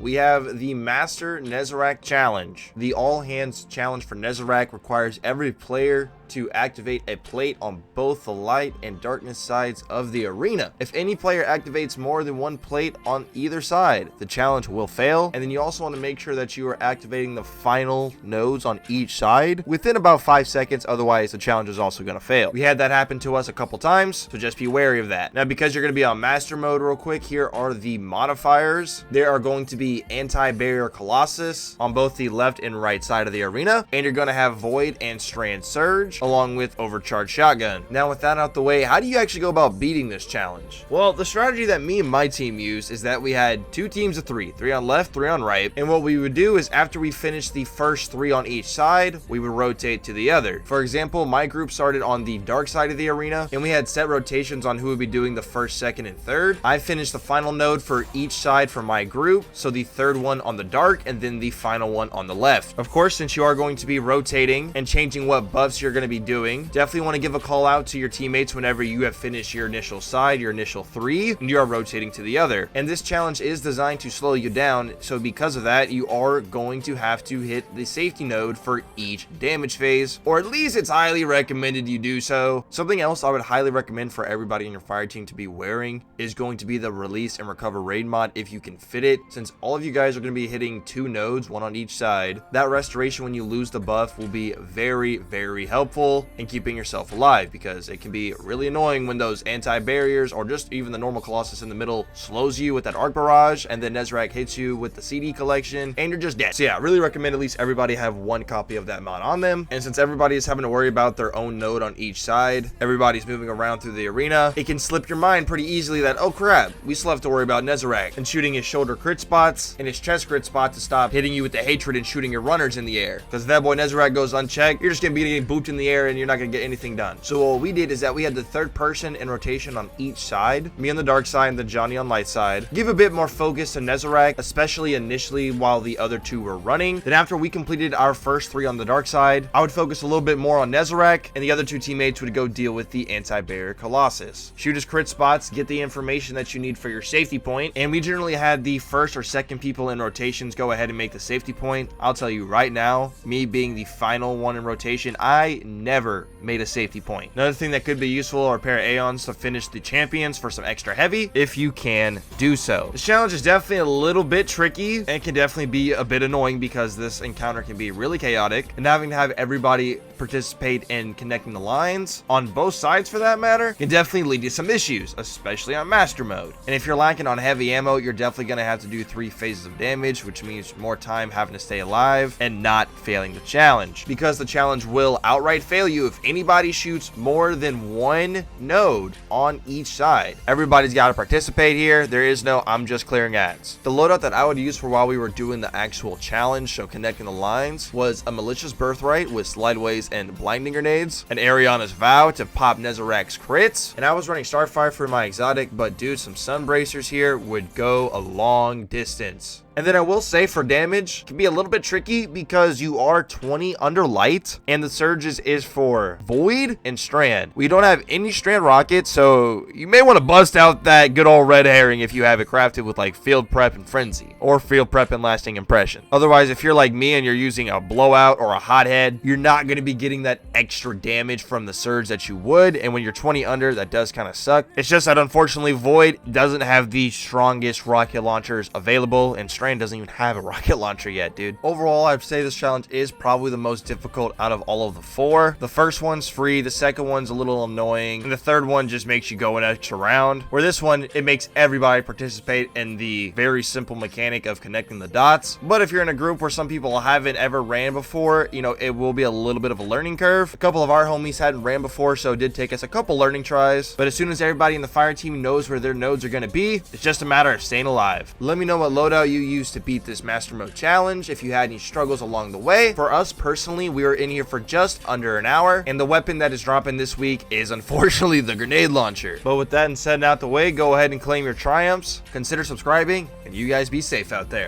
We have the Master Nezarec Challenge. The All Hands Challenge for Nezarec requires every player to activate a plate on both the light and darkness sides of the arena. If any player activates more than one plate on either side, the challenge will fail. And then you also want to make sure that you are activating the final nodes on each side within about 5 seconds, otherwise the challenge is also going to fail. We had that happen to us a couple times, so just be wary of that. Now, because you're going to be on master mode real quick, here are the modifiers. There are going to be anti-barrier Colossus on both the left and right side of the arena, and you're going to have Void and Strand Surge along with Overcharged Shotgun. Now, with that out the way, how do you actually go about beating this challenge? Well, the strategy that me and my team used is that we had 2 teams of 3 on left, 3 on right, and what we would do is after we finished the first 3 on each side, we would rotate to the other. For example, my group started on the dark side of the arena, and we had set rotations on who would be doing the first, second, and third. I finished the final node for each side for my group, so the third one on the dark and then the final one on the left. Of course, since you are going to be rotating and changing what buffs you're going to be doing, definitely want to give a call out to your teammates whenever you have finished your initial side, your initial 3, and you are rotating to the other. And this challenge is designed to slow you down, so because of that, you are going to have to hit the safety node for each damage phase, or at least it's highly recommended you do so. Something else I would highly recommend for everybody in your fire team to be wearing is going to be the release and recover raid mod if you can fit it. Since all of you guys are going to be hitting 2 nodes, 1 on each side, that restoration when you lose the buff will be very, very helpful in keeping yourself alive, because it can be really annoying when those anti-barriers or just even the normal Colossus in the middle slows you with that arc barrage, and then Nezarec hits you with the CD collection and you're just dead. So yeah, I really recommend at least everybody have 1 copy of that mod on them. And since everybody is having to worry about their own node on each side, everybody's moving around through the arena, it can slip your mind pretty easily that, oh crap, we still have to worry about Nezarec and shooting his shoulder crit spots and his chest crit spot to stop hitting you with the hatred and shooting your runners in the air. Because if that boy Nezarec goes unchecked, you're just gonna be getting booped in the air and you're not gonna get anything done. So what we did is that we had the third person in rotation on each side, me on the dark side and the Johnny on light side, give a bit more focus to Nezarec, especially initially while the other 2 were running. Then after we completed our first 3 on the dark side, I would focus a little bit more on Nezarec, and the other 2 teammates would go deal with the anti-barrier Colossus. Shoot his crit spots, get the information that you need for your safety point, and we generally had the first or second people in rotations go ahead and make the safety point. I'll tell you right now, me being the final one in rotation, I never made a safety point. Another thing that could be useful are a pair of Aeons to finish the champions for some extra heavy, if you can do so. This challenge is definitely a little bit tricky and can definitely be a bit annoying because this encounter can be really chaotic, and having to have everybody participate in connecting the lines on both sides for that matter can definitely lead to some issues, especially on master mode. And if you're lacking on heavy ammo, you're definitely going to have to do 3 phases of damage, which means more time having to stay alive and not failing the challenge, because the challenge will outright fail you if anybody shoots more than 1 node on each side. Everybody's got to participate here. There is no I'm just clearing ads. The loadout that I would use for while we were doing the actual challenge, so connecting the lines, was a malicious birthright with slideways and blinding grenades, an Ariana's vow to pop Nezarec's crits, and I was running Starfire for my exotic, but dude, some sun bracers here would go a long distance. And then I will say for damage, it can be a little bit tricky because you are 20 under light and the surges is for Void and Strand. We don't have any Strand rockets, so you may want to bust out that good old red herring if you have it crafted with like Field Prep and Frenzy, or Field Prep and Lasting Impression. Otherwise, if you're like me and you're using a Blowout or a Hothead, you're not going to be getting that extra damage from the surge that you would, and when you're 20 under, that does kind of suck. It's just that unfortunately Void doesn't have the strongest rocket launchers available, and Strand doesn't even have a rocket launcher yet, dude. Overall, I'd say this challenge is probably the most difficult out of all of the 4. The first one's free, the second one's a little annoying, and the third one just makes you go an extra round. Where this one, it makes everybody participate in the very simple mechanic of connecting the dots. But if you're in a group where some people haven't ever ran before, you know, it will be a little bit of a learning curve. A couple of our homies hadn't ran before, so it did take us a couple learning tries. But as soon as everybody in the fire team knows where their nodes are going to be, it's just a matter of staying alive. Let me know what loadout you use to beat this master mode challenge if you had any struggles along the way. For us personally, we were in here for just under an hour, and the weapon that is dropping this week is unfortunately the grenade launcher. But with that said and out the way, go ahead and claim your triumphs, consider subscribing, and you guys be safe out there.